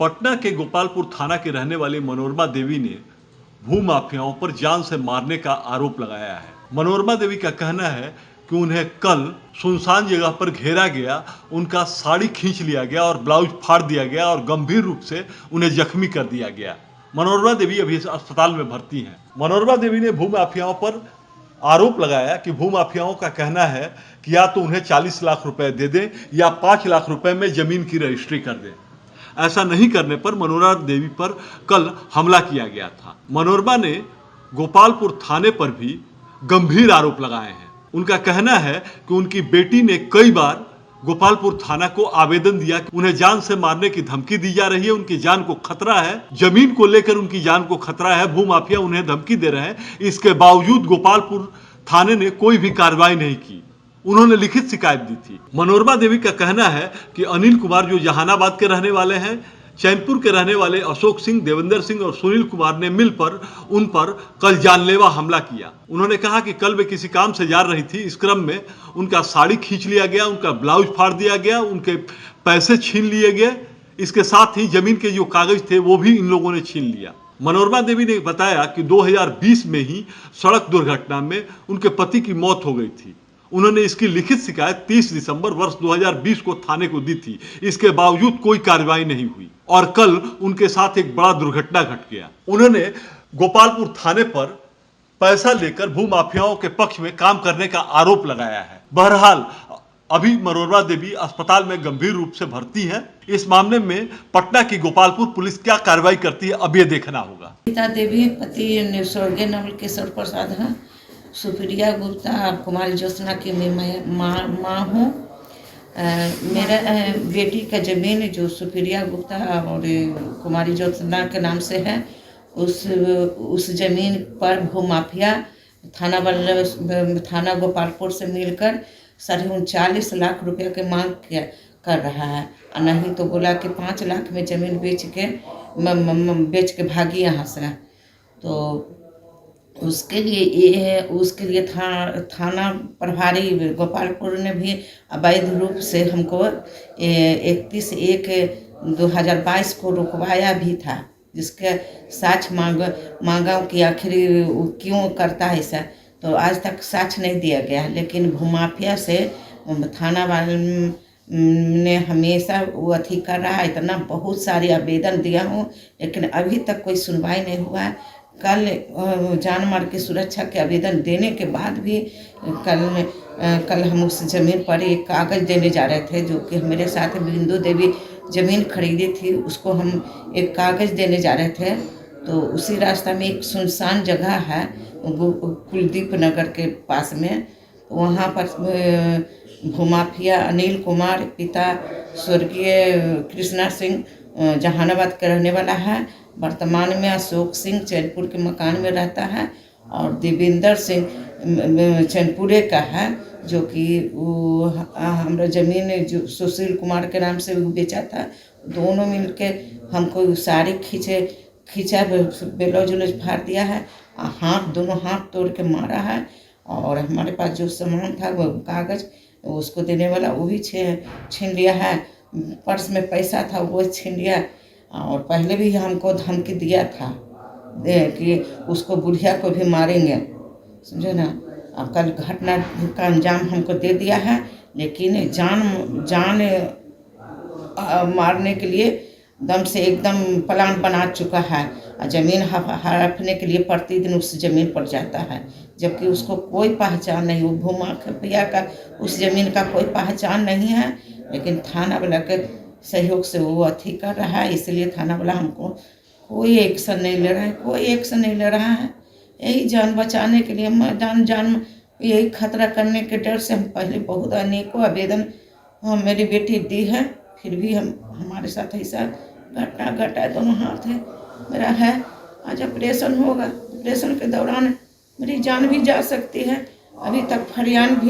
पटना के गोपालपुर थाना के रहने वाली मनोरमा देवी ने भूमाफियाओं पर जान से मारने का आरोप लगाया है। मनोरमा देवी का कहना है कि उन्हें कल सुनसान जगह पर घेरा गया, उनका साड़ी खींच लिया गया और ब्लाउज फाड़ दिया गया और गंभीर रूप से उन्हें जख्मी कर दिया गया। मनोरमा देवी अभी अस्पताल में भर्ती हैं। मनोरमा देवी ने भूमाफियाओं पर आरोप लगाया कि भूमाफियाओं का कहना है कि या तो उन्हें 40 लाख रुपए दे दें या 5 लाख रुपए में जमीन की रजिस्ट्री कर दें। ऐसा नहीं करने पर मनोरमा देवी पर कल हमला किया गया था। मनोरमा ने गोपालपुर थाने पर भी गंभीर आरोप लगाए हैं। उनका कहना है कि उनकी बेटी ने कई बार गोपालपुर थाना को आवेदन दिया कि उन्हें जान से मारने की धमकी दी जा रही है, उनकी जान को खतरा है, जमीन को लेकर उनकी जान को खतरा है, भूमाफिया उन्हें धमकी दे रहे हैं। इसके बावजूद गोपालपुर थाने ने कोई भी कार्रवाई नहीं की। उन्होंने लिखित शिकायत दी थी। मनोरमा देवी का कहना है कि अनिल कुमार जो जहानाबाद के रहने वाले हैं, चैनपुर के रहने वाले अशोक सिंह, देवेंद्र सिंह और सुनील कुमार ने मिलकर उन पर कल जानलेवा हमला किया। उन्होंने कहा कि कल वे किसी काम से जा रही थी, इस क्रम में उनका साड़ी खींच लिया गया, उनका ब्लाउज फाड़ दिया गया, उनके पैसे छीन लिए गए। इसके साथ ही जमीन के जो कागज थे वो भी इन लोगों ने छीन लिया। मनोरमा देवी ने बताया कि 2020 में ही सड़क दुर्घटना में उनके पति की मौत हो गई थी। उन्होंने इसकी लिखित शिकायत 30 दिसंबर वर्ष 2020 को थाने को दी थी। इसके बावजूद कोई कार्रवाई नहीं हुई और कल उनके साथ एक बड़ा दुर्घटना घट गया। उन्होंने गोपालपुर थाने पर पैसा लेकर भूमाफियाओं के पक्ष में काम करने का आरोप लगाया है। बहरहाल अभी मनोरमा देवी अस्पताल में गंभीर रूप से भर्ती हैं। इस मामले में पटना की गोपालपुर पुलिस क्या कार्रवाई करती है, अब ये देखना होगा। गीता देवी पति स्वर्गीय नवल किशोर प्रसाद है। सुप्रिया गुप्ता कुमारी ज्योत्सना की मैं माँ हूँ। मेरा बेटी का ज़मीन जो सुप्रिया गुप्ता और कुमारी ज्योत्सना के नाम से है, उस ज़मीन पर भूमाफिया थाना गोपालपुर से मिलकर 39.5 लाख रुपया के मांग कर रहा है। नहीं तो बोला कि 5 लाख में ज़मीन बेच के भागी यहाँ से। तो उसके लिए थाना प्रभारी गोपालपुर ने भी अवैध रूप से हमको 31/1/2022 को रुकवाया भी था, जिसके साक्ष्य मांगा कि आखिर क्यों करता है ऐसा। तो आज तक साक्ष्य नहीं दिया गया। लेकिन भूमाफिया से थाना वाले ने हमेशा वो अथी कर रहा है। इतना बहुत सारे आवेदन दिया हूँ लेकिन अभी तक कोई सुनवाई नहीं हुआ है। कल जान माल की सुरक्षा के आवेदन देने के बाद भी कल हम उस ज़मीन पर एक कागज़ देने जा रहे थे, जो कि मेरे साथ बिंदु देवी ज़मीन खरीदी थी, उसको हम एक कागज़ देने जा रहे थे। तो उसी रास्ता में एक सुनसान जगह है कुलदीप नगर के पास में, वहाँ पर भूमाफिया अनिल कुमार पिता स्वर्गीय कृष्णा सिंह जहानाबाद का रहने वाला है। वर्तमान में अशोक सिंह चैनपुर के मकान में रहता है और देवेंद्र सिंह चैनपुरे का है, जो कि वो हमारा ज़मीन जो सुशील कुमार के नाम से बेचा था। दोनों मिलके हमको साड़ी खींचा ब्लाउज उलौज फाड़ दिया है, दोनों हाथ तोड़ के मारा है। और हमारे पास जो सामान था वो कागज़ उसको देने वाला वो भी छीन लिया है। पर्स में पैसा था वो छीन लिया। और पहले भी हमको धमकी दिया था कि उसको बुढ़िया को भी मारेंगे, समझे ना। अब कल घटना का अंजाम हमको दे दिया है, लेकिन जान मारने के लिए दम से एकदम प्लान बना चुका है। ज़मीन हड़पने के लिए प्रतिदिन उस ज़मीन पर जाता है, जबकि उसको कोई पहचान नहीं। वो भूमाफिया का उस ज़मीन का कोई पहचान नहीं है, लेकिन थाना वाला के सहयोग से वो अथी कर रहा है। इसलिए थाना वाला हमको कोई एक्शन नहीं ले रहा है। यही जान बचाने के लिए यही खतरा करने के डर से हम पहले बहुत अनेकों आवेदन मेरी बेटी दी है, फिर भी हमारे साथ ऐसा घटना घटा। दोनों हाथ है मेरा है। आज ऑपरेशन होगा, ऑपरेशन के दौरान मेरी जान भी जा सकती है। अभी तक फरियाद भी